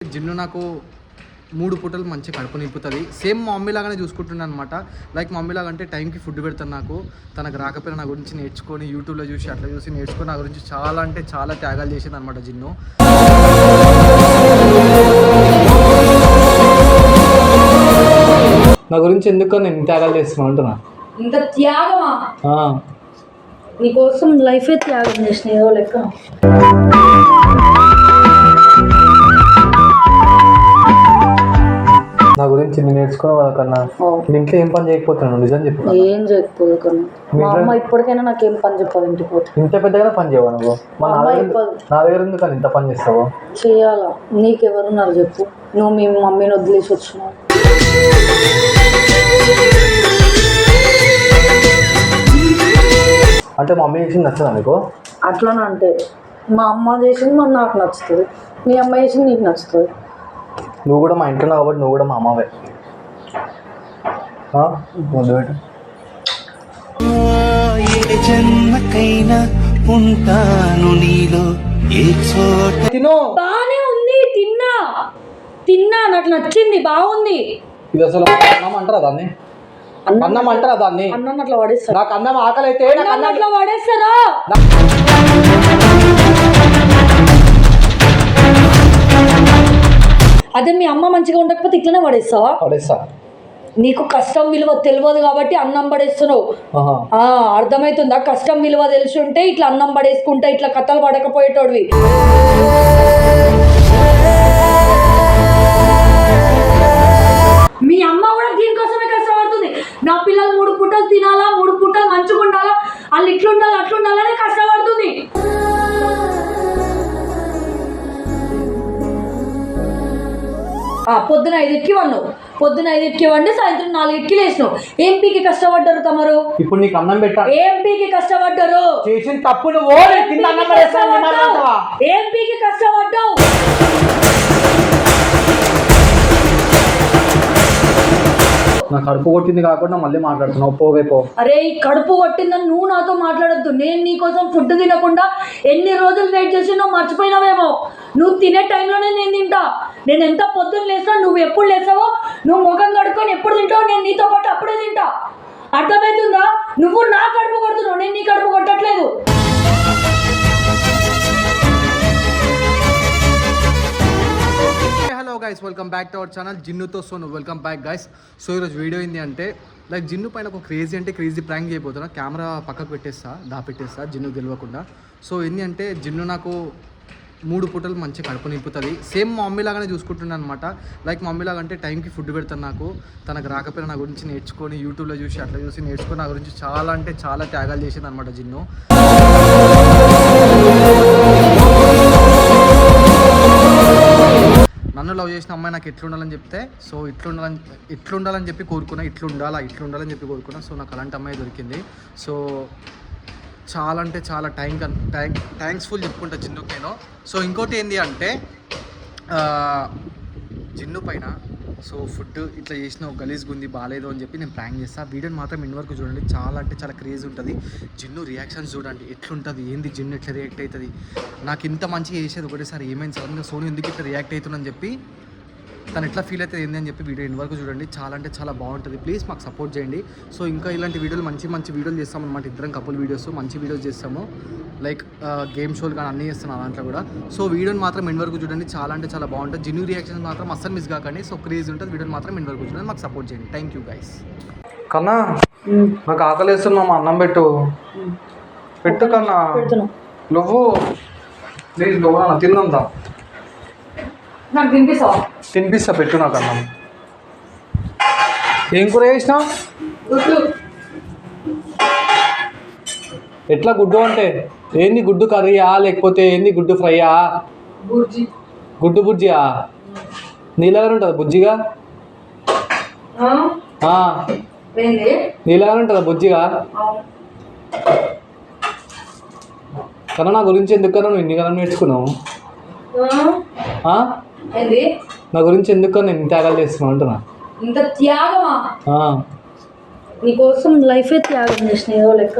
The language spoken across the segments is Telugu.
జిన్ను నాకు 3 పూటలు మంచి కడుపు నింపుతుంది. సేమ్ మా మమ్మీ లాగానే చూసుకుంటున్నాను అనమాట. లైక్ మమ్మీ లాగా అంటే టైంకి ఫుడ్ పెడతాను. నాకు తనకు రాకపోయినా నా గురించి నేర్చుకొని యూట్యూబ్లో చూసి అట్లా చూసి నేర్చుకొని నా గురించి చాలా అంటే చాలా త్యాగాలు చేసింది అనమాట జిన్ను. నా గురించి ఎందుకు నేను త్యాగాలు చేస్తున్నా అంటున్నా. ఇంత త్యాగమా? నీకోసం లైఫే త్యాగం చేసిన ఏదో లెక్క. నా గురించి నేను నేర్చుకునే వాళ్ళకన్నా ఇంట్లో ఏం పని చేయకపోతున్నాను. నిజం చెప్పు. ఏం చేయకపోదు కన్నా మా అమ్మ ఇప్పటికైనా నాకేం పని చెప్పాలి. ఇంటికి పోతే ఇంత పెద్దగానే పని చేయవా నువ్వు? నా దగ్గర ఎందుకు ఇంత పని చేస్తావు? చేయాలా? నీకెవరున్నారు చెప్పు? నువ్వు మీ మమ్మీని వదిలేసి వచ్చినావు. అంటే మా మమ్మీ చేసింది నచ్చదా నీకు? అట్లానే అంటే మా అమ్మ చేసింది మరి నాకు నచ్చుతుంది, మీ అమ్మ చేసింది నీకు నచ్చుతుంది. నువ్వు కూడా మా ఇంట్లో కాబట్టి నువ్వు కూడా మా అమ్మవే. ముందు పెట్టు. బానే ఉంది, తిన్నా నాకు నచ్చింది, బాగుంది. ఇది అసలు అన్నం అంటారా దాన్ని? అన్నం అంటారా దాన్ని? అన్నం అట్లా పడేస్తారా? నాకు అన్నం ఆకలి అయితే అట్లా పడేస్తారా? అదే మీ అమ్మ మంచిగా ఉండకపోతే ఇట్లనే పడేస్తా. నీకు కష్టం విలువ తెలియదు కాబట్టి అన్నం పడేస్తున్నావు. అర్థమవుతుందా? కష్టం విలువ తెలిసి ఉంటే ఇట్లా అన్నం పడేసుకుంటా ఇట్లా కథలు పడకపోయేటోడివి. మీ అమ్మ కూడా దీనికోసమే కష్టపడుతుంది. నా పిల్లలు 3 పూటలు తినాలా, 3 పూటలు మంచిగా ఉండాలా, వాళ్ళు ఇట్లుండాలి అట్లుండాలని కష్టపడుతుంది. పొద్దున 5కి వన్నావు, పొద్దున 5కి వండి సాయంత్రం 4కి లేచినావు. ఎంపీకి కష్టపడ్డారు తమరు. ఇప్పుడు నీకు అన్నం పెట్టా. ఎంపీకి కష్టపడ్డారు. చేసిన తప్పు నువ్వు. ఎంపీకి కష్టపడ్డావు. నా కడుపు కొట్టింది కాకుండా మళ్ళీ మాట్లాడుతున్నావు. పోవేపో. అరే ఈ కడుపు కొట్టిందని నువ్వు నాతో మాట్లాడద్దు. నేను నీకోసం ఫుడ్ తినకుండా ఎన్ని రోజులు వెయిట్ చేసి నువ్వు మర్చిపోయినావేమో. నువ్వు తినే టైంలోనే నేను తింటా. నేను ఎంత పొద్దున్న లేస్తా, నువ్వు ఎప్పుడు లేస్తావో, నువ్వు ముఖం కడుక్కొని ఎప్పుడు తింటావో నేను నీతో పాటు అప్పుడే తింటా. అర్థమవుతుందా? నువ్వు నా కడుపు కొడుతున్నావు, నేను నీ కడుపు కొట్టట్లేదు. Hello guys, welcome back to our channel జిన్నుతో Sonu. Welcome back guys. So ఈరోజు వీడియో ఏంటి అంటే లైక్ జిన్ను పైన ఒక క్రేజీ ప్రాంక్ చేయబోతున్నా. కెమెరా పక్కకు పెట్టేస్తా జిన్ను తెలియకుండా. సో ఏంటి అంటే జిన్ను నాకు 3 పూటలు మంచి కడుపు నింపుతుంది. సేమ్ మా మమ్మీ లాగానే చూసుకుంటున్నాను అనమాట. లైక్ మమ్మీ లాగా అంటే టైంకి ఫుడ్ పెడతాను. నాకు తనకు రాకపోయినా నా గురించి నేర్చుకొని యూట్యూబ్లో చూసి అట్లా చూసి నేర్చుకొని నా గురించి చాలా అంటే చాలా త్యాగాలు చేసింది అనమాట జిన్ను. నన్ను లవ్ చేసిన అమ్మాయి నాకు ఎట్లుండాలని చెప్తే, సో ఇట్లుండాలని చెప్పి కోరుకున్నా. ఇట్లుండాలని చెప్పి కోరుకున్నా. సో నాకు అలాంటి అమ్మాయి దొరికింది. సో చాలా అంటే చాలా థ్యాంక్స్ఫుల్ చెప్పుకుంటా జిన్నుకి నేను. సో ఇంకోటి ఏంటి అంటే జిన్ను పైన సో ఫుడ్ ఇట్లా చేసిన ఒక గలీజ్గా ఉంది, బాగాలేదు అని చెప్పి నేను ప్రాంక్ చేస్తాను. వీడియోని మాత్రం ఇన్ వరకు చూడండి. చాలా అంటే చాలా క్రేజ్ ఉంటుంది. జిన్ను రియాక్షన్స్ చూడండి ఎట్లుంటుంది, ఏంది జిన్ను ఎట్లా రియాక్ట్ అవుతుంది. నాకు ఇంత మంచిగా చేసేది ఒకటేసారి ఏమైంది సడన్గా సోను ఎందుకు ఇట్లా రియాక్ట్ అవుతుందని చెప్పి తను ఎట్లా ఫీల్ అవుతుంది ఏంది అని చెప్పి వీడియో ఇన్ వరకు చూడండి. చాలా అంటే చాలా బాగుంటుంది. ప్లీజ్ మాకు సపోర్ట్ చేయండి. సో ఇంకా ఇలాంటి వీడియోలు మంచి వీడియోలు చేస్తాం అనమాట. ఇద్దరం కపుల్ వీడియోస్ మంచి వీడియోస్ చేస్తాము. లైక్ గేమ్ షోలు కానీ అన్నీ చేస్తున్నాను దాంట్లో కూడా. సో వీడియోని మాత్రం ఇన్ వరకు చూడండి. చాలా అంటే చాలా బాగుంటుంది. జిన్ను రియాక్షన్స్ మాత్రం అస్సలు మిస్ కాకండి. సో క్రేజ్ ఉంటుంది. వీడియోని మాత్రం ఇన్ వరకు చూడండి. మాకు సపోర్ట్ చేయండి. Thank you guys. కన్నా నాకు ఆకలి వేస్తున్నా, మా అన్నం పెట్టు కన్నా. నువ్వు ప్లీజ్ తిందా నాకు తినిపిస్తా పెట్టు నాకు అన్నం. ఏం కూర చేసినావు? ఎట్లా గుడ్డు అంటే ఏంది? గుడ్డు కర్రీయా లేకపోతే ఏంది? గుడ్డు ఫ్రైయా? గుడ్డు బుజ్జియా? నీలాగానే ఉంటుందా బుజ్జిగా? నీలాగానే ఉంటుందా బుజ్జిగా? కన్నా నా గురించి ఎందుకన్నా నువ్వు ఇన్ని కాలం నేర్చుకున్నావు? నా గురించి ఎందుకన్నా ఇన్ని త్యాగాలు చేస్తున్నావు అంటున్నా. ఇంత త్యాగమా? నీకోసం లైఫే త్యాగం చేసిన ఏదో లెక్క.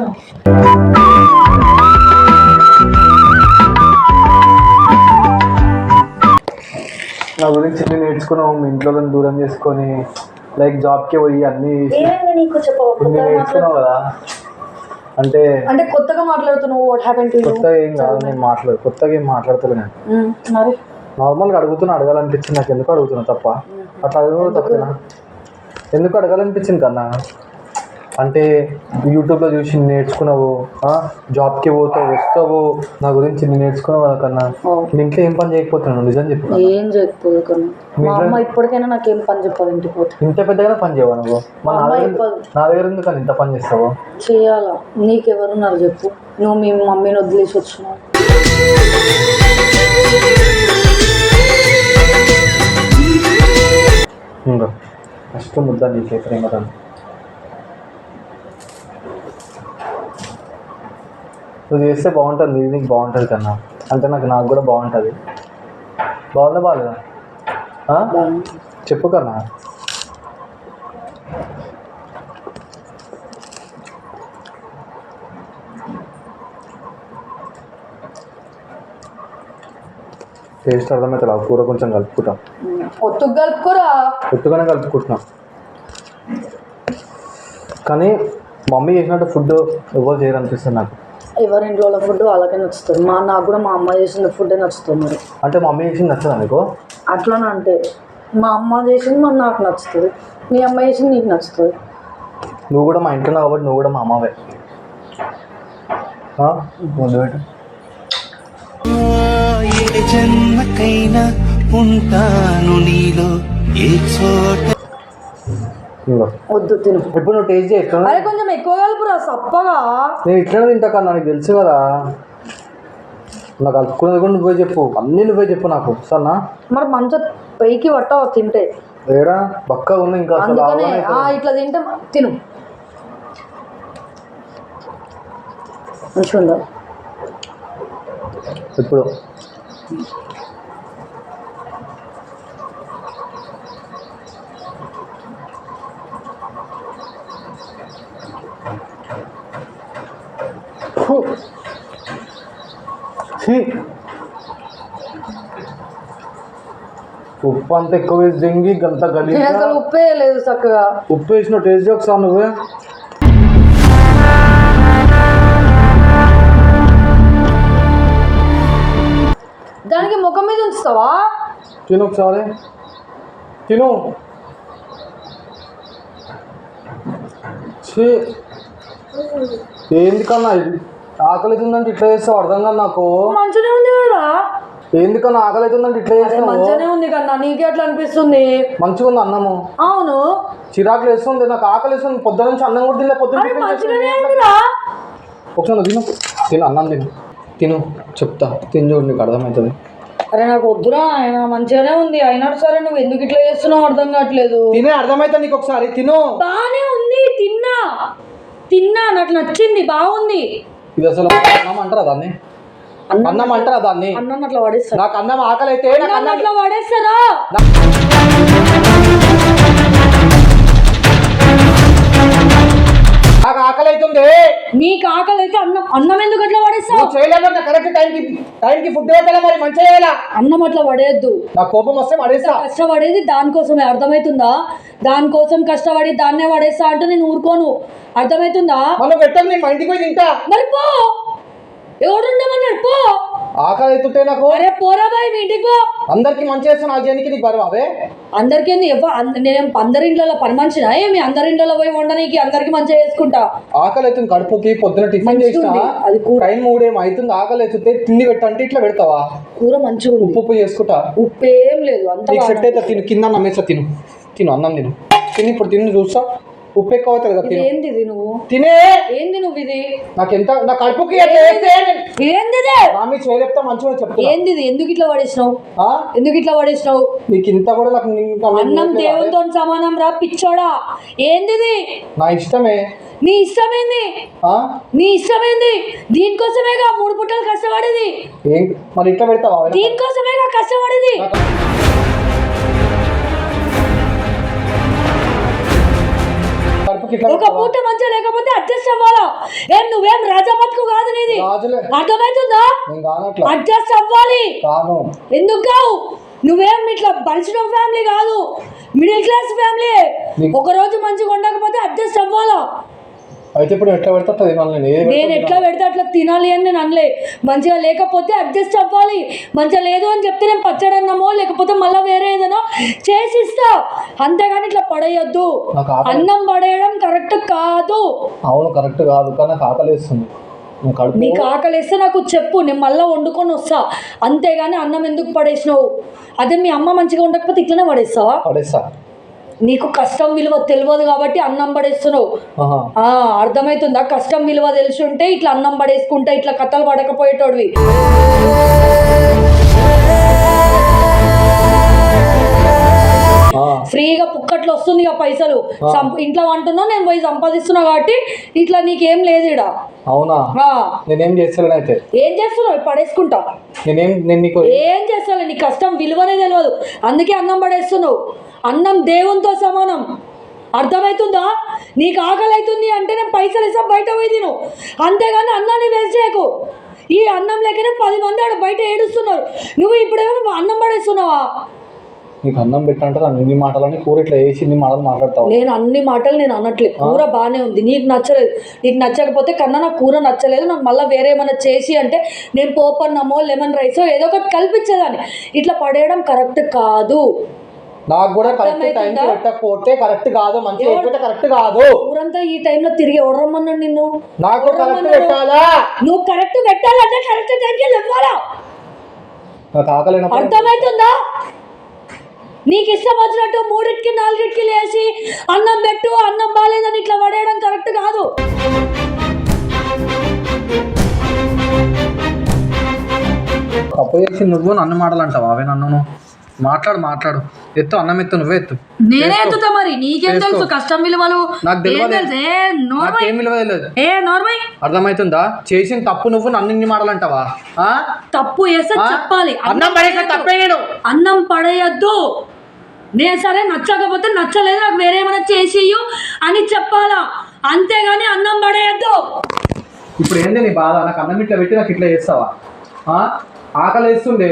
నా గురించి అన్ని నేర్చుకున్నావు, మీ ఇంట్లో దూరం చేసుకొని లైక్ జాబ్కి పోయి అన్ని నీకు నేర్చుకున్నావు కదా. అంటే అంటే కొత్తగా మాట్లాడుతున్నావు. What happen to you? కొత్తగా ఏం కాదు, నేను కొత్తగా ఏం మాట్లాడతలే నేను. మరి నార్మల్గా అడగాలనిపించింది నాకు. ఎందుకు అడుగుతున్నా తప్ప? అట్లా అడగడం తప్పేనా? ఎందుకు అడగాలనిపించింది కన్నా. అంటే యూట్యూబ్లో చూసి నేర్చుకున్నావు, జాబ్కి పోతావు వస్తావు, నా గురించి నేర్చుకున్నావు కదా కన్నా. మీ ఇంట్లో ఏం పని చేయకపోతున్నావు? నిజం చెప్పు. ఏం చెప్పదు కన్నా. మా అమ్మ ఇప్పటికైనా నాకేం పని చెప్పాలి. ఇంటికి పోతే ఇంత పెద్దగానే పని చేయవా నువ్వు? నా దగ్గర ఉంది కానీ ఇంత పని చేస్తావు. చేయాలా? నీకెవరున్నారు చెప్పు? నువ్వు మీ మమ్మీని వదిలేసి వచ్చినావు. ఫస్ట్ ముద్ద నీకే ప్రేమతో. నువ్వు చేస్తే బాగుంటుంది, నీకు బాగుంటుంది కన్నా. అంటే నాకు కూడా బాగుంటుంది. బాగుందా బాగాలేదా? చెప్పు కన్నా. టేస్ట్ అర్థమవుతుంది. ఆ కూర కొంచెం కలుపుకుంటా. ఒత్తుగానే కలుపుకుంటున్నా. కానీ మమ్మీ చేసినట్టు ఫుడ్ ఎవరు చేయరనిపిస్తుంది నాకు. ఎవరింట్లో వాళ్ళ ఫుడ్ వాళ్ళకే నచ్చుతుంది. నాకు కూడా మా అమ్మ చేసిన ఫుడ్ నచ్చుతుంది. మరి అంటే మమ్మీ చేసింది నచ్చదా నీకు? అట్లానే. అంటే మా అమ్మ చేసింది మరి నాకు నచ్చుతుంది, మీ అమ్మ చేసింది నీకు నచ్చుతుంది. నువ్వు కూడా మా ఇంట్లో కాబట్టి నువ్వు కూడా మా అమ్మవే. ముందు పెట్టు. ఏ జన్మకైనా ఉంటాను నీలో ఏ చోట. వద్దు తిను. ఇప్పుడు నువ్వు టేస్ట్ చేస్తా. అరే కొంచెం ఎక్కువ కలుపురా సప్పగా. నేను ఇట్లనే తింటా కన్నా, నాకు తెలుసు కదా. నాకు కలుపుకునేది కూడా నువ్వే చెప్పు, అన్నీ నువ్వే చెప్పు నాకు సరేనా? మరి మంచిగా పైకి పట్టావు తింటే. ఏడా బక్క ఉంది ఇంకా. ఇట్లా తింటే తిను. మంచిగా ఉందా ఇప్పుడు? ఉప్పు అంత ఎక్కువ వేసి దింగి గంత గలి. ఉప్పే లేదు చక్కగా. ఉప్పు వేసిన టేస్ట్ ఒకసారి నువ్వే. దానికి ముఖం మీద ఉంచుతావా? తిను ఒకసారి తిను. ఏంది కన్నా ఇది? ఆకలి అవుతుందంటే ఇట్లా చేస్తావు? అర్థం కాదు నాకు. మంచిగానే ఉంది కదా. ఎందుకన్నా ఆకలి అవుతుందంటే ఇట్లా చేస్తావు? మంచిగానే ఉంది కన్నా. నీకే అట్లా అనిపిస్తుంది? మంచిగా ఉంది అన్నము. అవును. చిరాకులు వేస్తుంది, నాకు ఆకలి వేస్తుంది. పొద్దు నుంచి అన్నం కూడా తినలే. పొద్దున్న ఒకసారి తిను అన్నం తిను చెప్తా. తిని చూడు నీకు అర్థమవుతుంది. అరే నాకు వద్దురా ఆయన. మంచిగానే ఉంది అయినా సరే నువ్వు ఎందుకు ఇట్లా చేస్తున్నావు అర్థం కావట్లేదు. తినే అర్థమవుతుంది నీకు. ఒకసారి తిను. బానే ఉంది. తిన్నా నాకు నచ్చింది, బాగుంది. ఇది అసలు అన్నం అంటారా దాన్ని? అన్నం అంటారా దాన్ని? అన్నం అట్లా పడేస్తారు. నాకు అన్నం ఆకలి అయితే అట్లా పడేస్తారా? నాకు ఆకలి అవుతుంది. నీకు ఆకలి అయితే అన్నం ఎందుకు అట్లా పడేస్తావు? చేయలేదు కరెక్ట్ టైంకి ఫుడ్ పెట్టాలి. మరి మంచిగా చేయాలా? అన్నం అట్లా పడేయద్దు. నాకు కోపం వస్తే పడేస్తా. కష్టపడేది దానికోసమే, అర్థమవుతుందా? దానికోసం కష్టపడి దాన్నే పడేస్తా అంటే నేను ఊరుకోను, అర్థమవుతుందా? మనం పెట్టాలి. నేను మా ఇంటికి పోయి తింటా. మరి పో, ఎవరుండమన్నాడు? పో. ఆకలి అవుతుంటే నాకు. అరే పోరా బాయ్, మీ ఇంటికి పో. అందరికి మంచి చేస్తాను, ఆ జనికి నీకు బరువు అవే. అందరికీ నేను అందరి ఇంట్లో పని మనిషినా ఏమి? అందరి ఇంట్లో పోయి వండనీకి అందరికి మంచిగా చేసుకుంటా. ఆకలి అవుతుంది కడుపుకి. పొద్దున టిఫిన్ చేసినా అది టైం 3 అవుతుంది. ఆకలి అవుతుంటే తిండి పెట్టంటే ఇట్లా పెడతావా? కూర మంచిగా ఉప్పు చేసుకుంటా. ఉప్పు ఏం లేదు అంత సెట్ అయితే తిను. కింద నమ్మేస్తా. తిను అన్నం తిను. ఇప్పుడు తిని చూస్తా. ఉప్పు ఎక్కువ అవుతుంది కదా. ఏంది నువ్వు తినే? ఏంది నువ్వు ఇది? నాకు ఎంత నా కడుపుకి ఏంది మామి చెప్తా మంచిగా చెప్తా. ఏంది ఎందుకు ఇట్లా పడేసినావు? ఎందుకు ఇట్లా పడేసినావు? నీకు ఇంత కూడా నాకు అన్నం దేవునితో సమానం రా పిచ్చోడా. ఏంది? నా ఇష్టమే. నీ ఇష్టమేంది? నీ ఇష్టమేంది? దీనికోసమేగా 3 పూటలు కష్టపడేది. మరి ఇట్లా పెడతావా? దీనికోసమేగా కష్టపడేది. ఒక పూట మంచిగా లేకపోతే అడ్జస్ట్ అవ్వాలా? ఏం నువ్వేం రాజా బతుకు కాదు నీది, అర్థమవుతుందా? అడ్జస్ట్ అవ్వాలి. ఎందుకు కావు? నువ్వేం ఇట్లా బలిసిన ఫ్యామిలీ కాదు, మిడిల్ క్లాస్ ఫ్యామిలీ. ఒక రోజు మంచిగా ఉండకపోతే అడ్జస్ట్ అవ్వాలా. అయితే ఇప్పుడు ఎట్లా పెడతా నేను ఎట్లా పెడితే అట్లా తినాలి అని నేను అనలే. మంచిగా లేకపోతే అడ్జస్ట్ అవ్వాలి. మంచిగా లేదు అని చెప్తే నేను పచ్చడి అన్నమో లేకపోతే మళ్ళీ వేరే ఏదైనా చేసి ఇస్తా, అంతేగాని ఇట్లా పడేయొద్దు. అన్నం పడేయడం కరెక్ట్ కాదు. అవును కరెక్ట్ కాదు, కానీ నాకు ఆకలిస్తుంది. నీకు ఆకలిస్తే నాకు చెప్పు, నేను మళ్ళీ వండుకొని వస్తా. అంతేగాని అన్నం ఎందుకు పడేసినావు? అదే మీ అమ్మ మంచిగా ఉండకపోతే ఇట్లనే పడేస్తావా? పడేస్తా. నీకు కష్టం విలువ తెలియదు కాబట్టి అన్నం పడేస్తున్నావు. అర్థమవుతుందా? కష్టం విలువ తెలిసి ఉంటే ఇట్లా అన్నం పడేసుకుంటా ఇట్లా కథలు పడకపోయేటోడివి. ఫ్రీగా పుక్కట్లు వస్తుంది ఇక పైసలు. ఇంట్లో అంటున్నావు, నేను పోయి సంపాదిస్తున్నా కాబట్టి ఇట్లా నీకేం లేదు ఇడ. అవునా? నేనేం చేస్తాను అయితే? ఏం చేస్తున్నావు? పడేసుకుంటా. ఏం చేస్తాను? నీ కష్టం విలువనే తెలియదు, అందుకే అన్నం పడేస్తున్నావు. అన్నం దేవునితో సమానం, అర్థమవుతుందా? నీకు ఆకలి అవుతుంది అంటే నేను పైసలు ఇస్తా, బయట పోయి తిను, అంతేగాని అన్నాన్ని వేస్ట్ చేయకు. ఈ అన్నం లేకనే 10 మంది ఆడ బయట ఏడుస్తున్నారు, నువ్వు ఇప్పుడేమో అన్నం పడేస్తున్నావా? నీకు అన్నం పెట్టంటే అన్ని మాటలని కూర ఇట్లా వేసి ఇన్ని మాటలు మాట్లాడతావు. నేను అన్ని మాటలు నేను అన్నట్లేదు, కూర బాగానే ఉంది, నీకు నచ్చలేదు. నీకు నచ్చకపోతే కన్నా నాకు కూర నచ్చలేదు, నాకు మళ్ళీ వేరే ఏమైనా చేసి అంటే నేను పోపన్నమో లెమన్ రైసో ఏదో ఒకటి కల్పించేదాన్ని. ఇట్లా పడేయడం కరెక్ట్ కాదు. నాకు కూడా కరెక్ట్ టైంకి పెట్టకపోతే కరెక్ట్ కాదు, మంచిగా పెట్టే కరెక్ట్ కాదు. ఊరంతా ఈ టైంలో తిరిగి ఎవరమ్మన్నాడు నిన్ను? నాకు కరెక్ట్ పెట్టాలా? నువ్వు కరెక్ట్ పెట్టాలంటే కరెక్ట్ టైంకి ఇవ్వాలా. నాకు ఆకలి. అర్థమవుతుందా? నీకు ఇష్టం వచ్చినట్టు 3కి 4కి లేచి అన్నం పెట్టు, అన్నం బాగాలేదని ఇట్లా పడేయడం కరెక్ట్ కాదు. తప్పు చేసి నువ్వు నన్ను మాటలు అంటావా? అవే నన్ను మాట్లాడు ఎత్తు, అన్నం ఎత్తు, నువ్వే ఎత్తు. నేనే ఎత్తుతా, మరి నీకేం తెలుసు కష్టం విలువలు? నాకు తెలియదు. అర్థమవుతుందా? చేసిన తప్పు నువ్వు నన్ను ఇన్ని మాటలు అంటావా? తప్పు వేస్తే చెప్పాలి. అన్నం పడేసా తప్పే. నేను అన్నం పడేయద్దు. నేను సరే నచ్చకపోతే నచ్చలేదు, నాకు వేరే ఏమైనా చేసి అని చెప్పాలా, అంతేగాని అన్నం పడేయద్దు. ఇప్పుడు ఏంది నీ బాధ? నాకు అన్నం ఇట్లా పెట్టి నాకు ఇట్లా చేస్తావా? ఆకలి వేస్తుండే,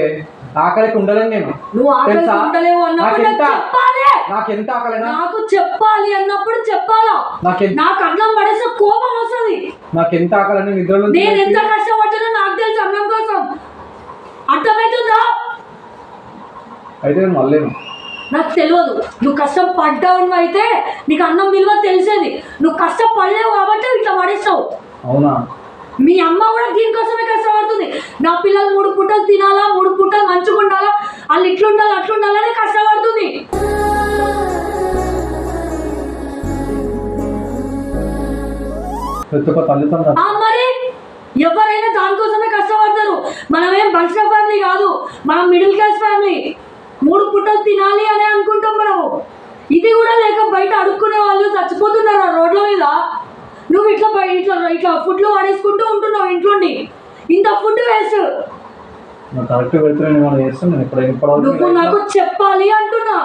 ఆకలికి ఉండలేను నేను. నువ్వు ఆకలి ఉండలేవు అన్నప్పుడు చెప్పాలి. నాకు ఎంత ఆకలి? నాకు చెప్పాలి అన్నప్పుడు చెప్పాలా. నాకు అన్నం పడేస్తే కోపం వస్తుంది. నాకు ఎంత ఆకలి? నిద్రలో నేను ఎంత కష్టపడ్డానో నాకు తెలుసు అన్నం కోసం, అర్థమవుతుందా? అయితే నేను మళ్ళీ నాకు తెలియదు. నువ్వు కష్టం పడ్డావు అయితే నీకు అన్నం విలువ తెలిసేది. నువ్వు కష్టపడలేవు కాబట్టి ఇట్లా పడేస్తావు. అవునా? మీ అమ్మ కూడా దీనికోసమే కష్టపడుతుంది. నా పిల్లలు 3 పూటలు తినాలా, 3 పూటలు మంచిగా ఉండాలా, వాళ్ళు ఇట్లుండాలి అట్లుండాలని కష్టపడుతుంది. మరి ఎవరైనా దానికోసమే కష్టపడతారు. మనమేం బలిసిన ఫ్యామిలీ కాదు, మనం మిడిల్ క్లాస్ ఫ్యామిలీ. 3 పూటలు తినాలి అని అనుకుంటాం మనము. ఇది కూడా లేక బయట అడుక్కునే వాళ్ళు చచ్చిపోతున్నారు ఆ రోడ్ల మీద. నువ్వు ఇట్లా ఇట్లా ఫుడ్లో పడేసుకుంటూ ఉంటున్నావు ఇంట్లోండి. ఇంత ఫుడ్ వేస్ట్. నువ్వు నాకు చెప్పాలి అంటున్నా.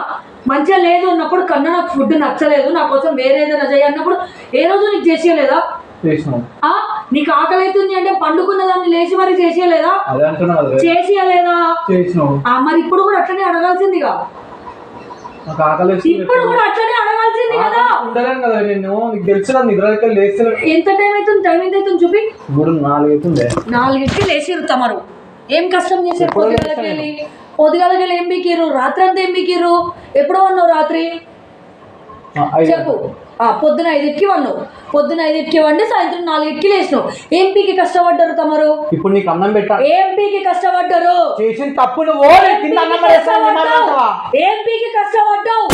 మంచిగా లేదు అన్నప్పుడు కన్నా నాకు ఫుడ్ నచ్చలేదు, నా కోసం వేరే ఏదైనా చేయన్నప్పుడు ఏ రోజు నీకు చేసేయలేదా? నీకు ఆకలి అవుతుంది అంటే పండుకున్న దాన్ని లేచి మరి చేసేయలేదా? చేసేయలేదా? మరి ఇప్పుడు కూడా అట్లనే అడగాల్సిందిగా. ఇప్పుడు కూడా అట్లనే అడగాల్సింది కదా. ఎంత టైం అవుతుంది? టైం ఎంత అవుతుంది చూపి. 4కి లేచిరు తమరు. ఏం కష్టం చేశారు? పొద్దుగాలకి ఏం బీకిరు? రాత్రి అంతా ఏం బీకిరు? ఎప్పుడో ఉన్నావు రాత్రి చెప్పు. పొద్దున 5కి వన్నావు, పొద్దున 5కి వండి సాయంత్రం 4కి లేచినావు. ఏం పీకి కష్టపడ్డారు తమరు? ఇప్పుడు నీకు అన్నం పెట్టా. ఏం పీకి కష్టపడ్డారు? చేసిన తప్పు నువ్వు ఏం పీకి కష్టపడ్డావు?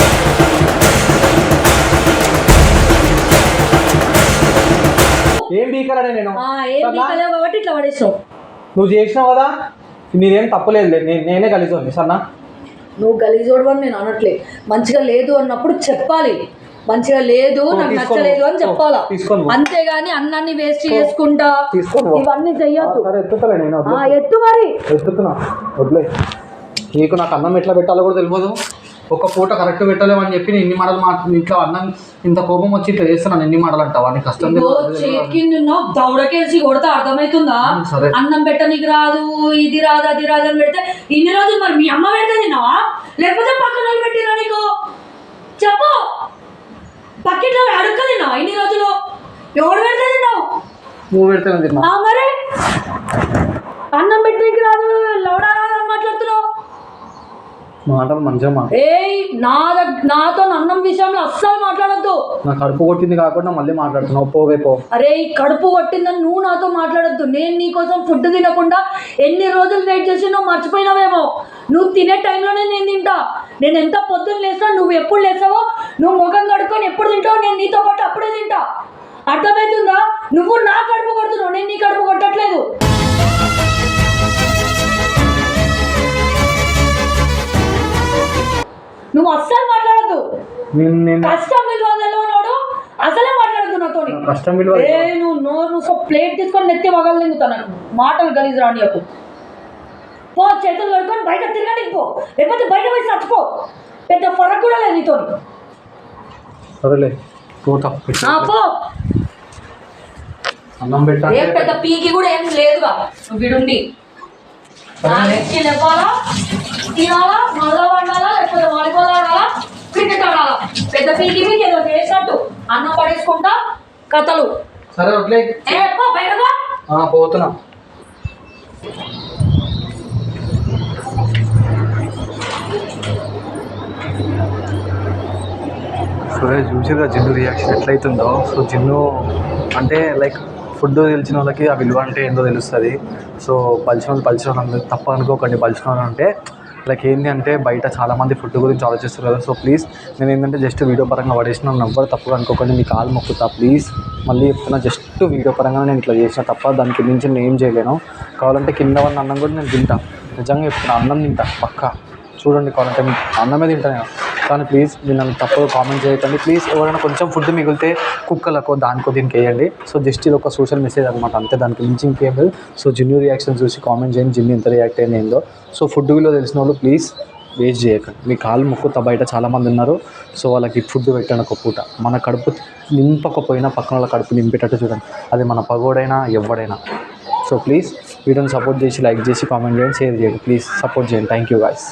ఏం బీకలే నేను. ఏం బీకలేవు కాబట్టి ఇట్లా పడేసావు. నువ్వు చేసినావు కదా, నీదేం తప్పులేదు. నేనే గలీజోని సన్నా. నువ్వు గలీజోడు అని నేను అనట్లే. మంచిగా లేదు అన్నప్పుడు చెప్పాలి. మంచిగా లేదు, నాకు నచ్చలేదు అని చెప్పాలా, అంతేగాని అన్నాన్ని వేస్ట్ చేసుకుంటా ఇవన్నీ చెయ్యొద్దు. ఎత్తు మరి. ఎత్తుతున్నా వదిలే. నీకు నాకు అన్నం ఎట్లా పెట్టాలో కూడా తెలియదు. ఒక పూట కరెక్ట్ పెట్టలేమని చెప్పి నేను ఎన్ని మాటలు ఇంట్లో అన్నం ఇంత కోపం వచ్చి ఇట్లా చేస్తున్నాను ఎన్ని మాటలు అంటావు అని కష్టం చేతికి దౌడకేసి కొడితే అర్థమవుతుందా? సరే అన్నం పెట్టనికి రాదు, ఇది రాదు, అది రాదు అని పెడితే ఇన్ని రోజులు మరి మీ అమ్మ పెడితే తిన్నావా లేకపోతే పక్కన వాళ్ళు పెట్టినా నీకు? చెప్పు, పక్కిట్లో అడుక్క తిన్నావా ఇన్ని రోజులు? ఎవడు పెడితే తిన్నావు? నువ్వు పెడితే తిన్నా. మరి అన్నం పెట్టడానికి రాదు, లౌడా రాదు అని మాట్లాడుతున్నావు. మాటలు మంచిగా నాతో అన్నం విషయంలో అస్సలు మాట్లాడద్దు. నా కడుపు కొట్టింది కాకుండా మళ్ళీ మాట్లాడుతున్నావు, పోవే పో. అరే కడుపు కొట్టిందని నువ్వు నాతో మాట్లాడద్దు. నేను నీకోసం ఫుడ్ తినకుండా ఎన్ని రోజులు వెయిట్ చేసి నువ్వు మర్చిపోయినావేమో. నువ్వు తినే టైంలోనే నేను తింటా. నేను ఎంత పొద్దున్న లేస్తా, నువ్వు ఎప్పుడు లేస్తావో, నువ్వు ముఖం కడుక్కొని ఎప్పుడు తింటావో నేను నీతో పాటు అప్పుడే తింటా. అర్థమవుతుందా? నువ్వు నా కడుపు కొడుతున్నావు, నేను నీ కడుపు కొట్టట్లేదు. నువ్వు అస్సలు మాట్లాడద్దు. కష్టం విలువ తెలియనోడు అసలే మాట్లాడద్దు నాతో. నువ్వు ప్లేట్ తీసుకొని నెత్తి వగలు తింగుతాను. మాటలు గలీజు రాని చెప్పు. పో, చేతులు కడుక్కొని బయట తిరగడానికి పో, లేకపోతే బయట పోయి చచ్చిపో. పెద్ద ఫరక్ కూడా లేదు నీతో. పో. అన్నం పెట్టా పెద్ద పీకి కూడా ఏం లేదుగా. నువ్వు విడుండి లేపాలా, తినాలా, మళ్ళా వండాలా, లేకపోతే వాలీబాల్ ఆడాలా, క్రికెట్ ఆడాలా. పెద్ద పీకి మీకు ఏదో చేసినట్టు అన్నం పడేసుకుంటా కథలు. సరే వదిలే. బయటగా పోతున్నా. సో చూసిగా జిన్ను రియాక్షన్ ఎట్లయితుందో. సో జిన్ను అంటే లైక్ ఫుడ్ తెలిసిన వాళ్ళకి ఆ విలువ అంటే ఏందో తెలుస్తుంది. సో పలిచిన వాళ్ళు తప్ప అనుకోకండి. పలిచిన వాళ్ళు అంటే లైక్ ఏంటి అంటే బయట చాలామంది ఫుడ్ గురించి ఆలోచిస్తారు కదా. సో ప్లీజ్ నేను ఏంటంటే జస్ట్ వీడియో పరంగా పడేసిన ఎవ్వరు తప్పుగా అనుకోకండి. మీ కాలు మొక్కుతా ప్లీజ్. మళ్ళీ చెప్తున్నా, జస్ట్ వీడియో పరంగా నేను ఇట్లా చేసిన తప్ప దానికి మించి నేను ఏం చేయలేను. కావాలంటే కింద ఉన్న అన్నం కూడా నేను తింటా. నిజంగా చెప్తున్నా, అన్నం తింటా పక్కా. చూడండి, కావాలంటే అన్నమే తింటా నేను. కానీ ప్లీజ్ మీరు నన్ను తప్పుగా కామెంట్ చేయకండి ప్లీజ్. ఎవరైనా కొంచెం ఫుడ్ మిగిలితే కుక్కలకో దానికో దీనికి వేయండి. సో జస్ట్ ఇది ఒక సోషల్ మెసేజ్ అనమాట, అంతే. దానికి మించి ఇంకేం లేదు. సో జిన్ను రియాక్షన్ చూసి కామెంట్ చేయండి, జిన్ను ఎంత రియాక్ట్ అయింది ఏందో. సో ఫుడ్ విలువ తెలిసిన వాళ్ళు ప్లీజ్ వేస్ట్ చేయకండి. మీ కాలు మొక్కుతా, బయట చాలామంది ఉన్నారు. సో వాళ్ళకి ఫుడ్ పెట్టండి ఒక పూట. మన కడుపు నింపకపోయినా పక్కన వాళ్ళ కడుపు నింపేటట్టు చూడండి. అది మన పగోడైనా ఎవడైనా. సో ప్లీజ్ వీడియోని సపోర్ట్ చేసి లైక్ చేసి కామెంట్ చేయండి, షేర్ చేయండి. ప్లీజ్ సపోర్ట్ చేయండి. Thank you guys.